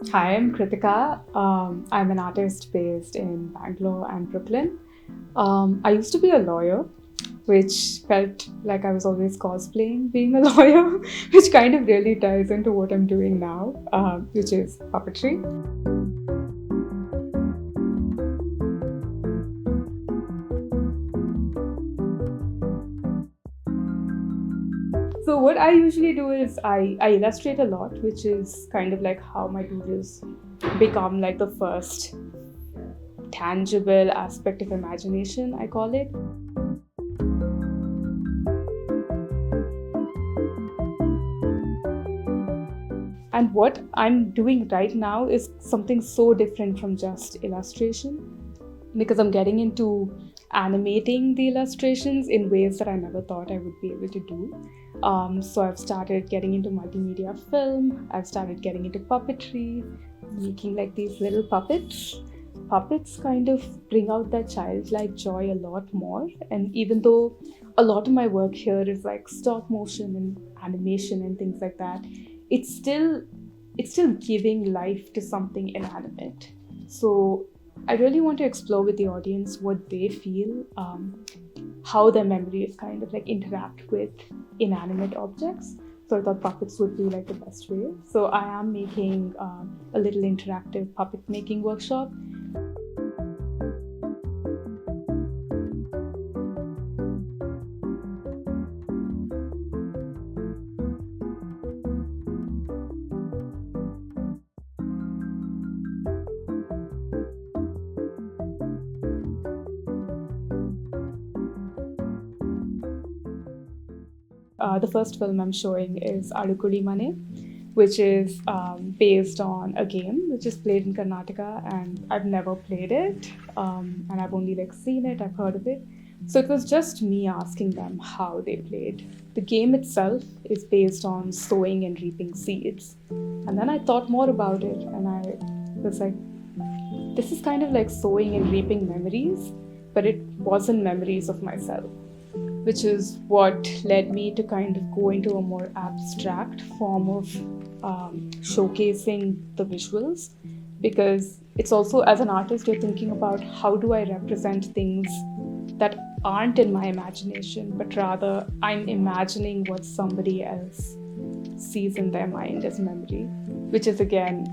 Hi, I'm Kruthika. I'm an artist based in Bangalore and Brooklyn. I used to be a lawyer, which felt like I was always cosplaying being a lawyer, which kind of really ties into what I'm doing now, which is puppetry. So, what I usually do is I illustrate a lot, which is kind of like how my doodles become like the first tangible aspect of imagination, I call it. And what I'm doing right now is something so different from just illustration because I'm getting into animating the illustrations in ways that I never thought I would be able to do. So I've started getting into multimedia film, I've started getting into puppetry, making like these little puppets. Puppets kind of bring out that childlike joy a lot more. And even though a lot of my work here is like stop motion and animation and things like that, it's still it's still giving life to something inanimate. So I really want to explore with the audience what they feel, how their memories kind of like interact with inanimate objects. So I thought puppets would be like the best way. So I am making a little interactive puppet making workshop. The first film I'm showing is Adukudi Mane, which is based on a game which is played in Karnataka, and I've never played it, and I've only like seen it, I've heard of it. So it was just me asking them how they played. The game itself is based on sowing and reaping seeds, and then I thought more about it, and I was like, this is kind of like sowing and reaping memories, but it wasn't memories of myself, which is what led me to kind of go into a more abstract form of showcasing the visuals, because it's also, as an artist, you're thinking about how do I represent things that aren't in my imagination, but rather I'm imagining what somebody else sees in their mind as memory, which is again,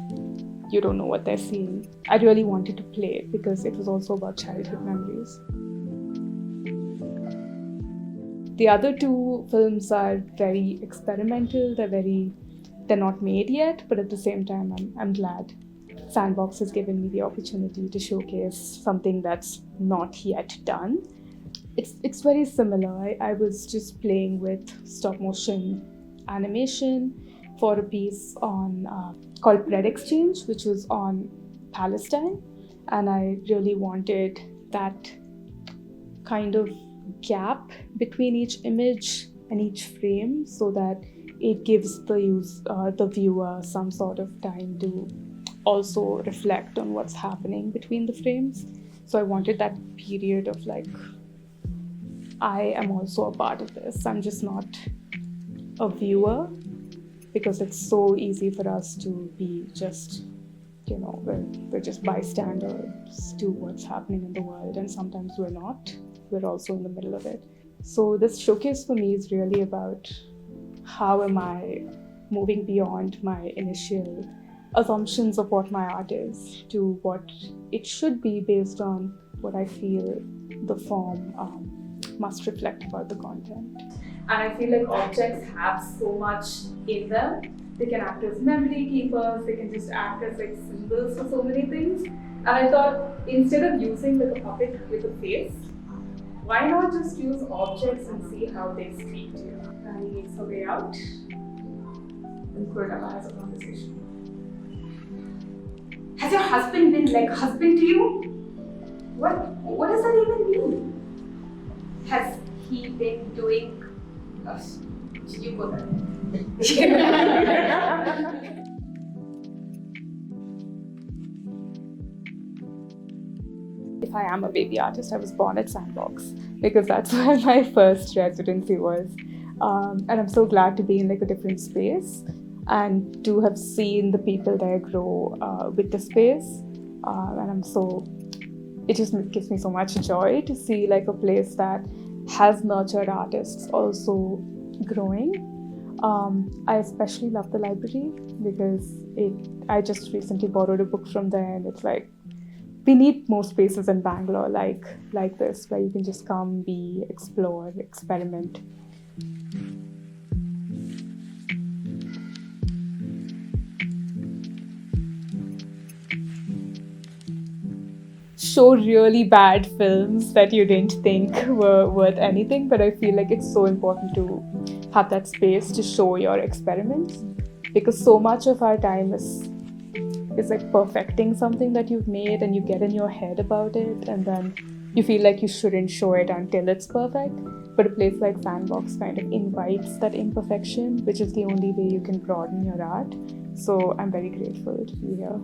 you don't know what they're seeing. I really wanted to play it because it was also about childhood memories. The other two films are very experimental. They're not made yet, but at the same time, I'm glad Sandbox has given me the opportunity to showcase something that's not yet done. It's very similar. I was just playing with stop motion animation for a piece on called Bread Exchange, which was on Palestine, and I really wanted that kind of gap between each image and each frame so that it gives the viewer some sort of time to also reflect on what's happening between the frames. So I wanted that period of like, I am also a part of this. I'm just not a viewer, because it's so easy for us to be just, we're just bystanders to what's happening in the world, and sometimes we're not. We're also in the middle of it. So this showcase for me is really about how am I moving beyond my initial assumptions of what my art is to what it should be based on what I feel the form must reflect about the content. And I feel like objects have so much in them. They can act as memory keepers, they can just act as like symbols for so many things. And I thought, instead of using like a puppet with a face, why not just use objects and see how they speak to you? And he makes her way out, and Kruthika has a conversation. Has your husband been like husband to you? What does that even mean? Has he been doing? You go there. If I am a baby artist, I was born at Sandbox because that's where my first residency was. And I'm so glad to be in like a different space. and to have seen the people there grow with the space. It just gives me so much joy to see like a place that has nurtured artists also growing. I especially love the library because I just recently borrowed a book from there, and it's like we need more spaces in Bangalore like this, where you can just come, be, explore, experiment. Show really bad films that you didn't think were worth anything, but I feel like it's so important to have that space to show your experiments, because so much of our time is like perfecting something that you've made, and you get in your head about it, and then you feel like you shouldn't show it until it's perfect. But a place like Sandbox kind of invites that imperfection, which is the only way you can broaden your art. So I'm very grateful to be here.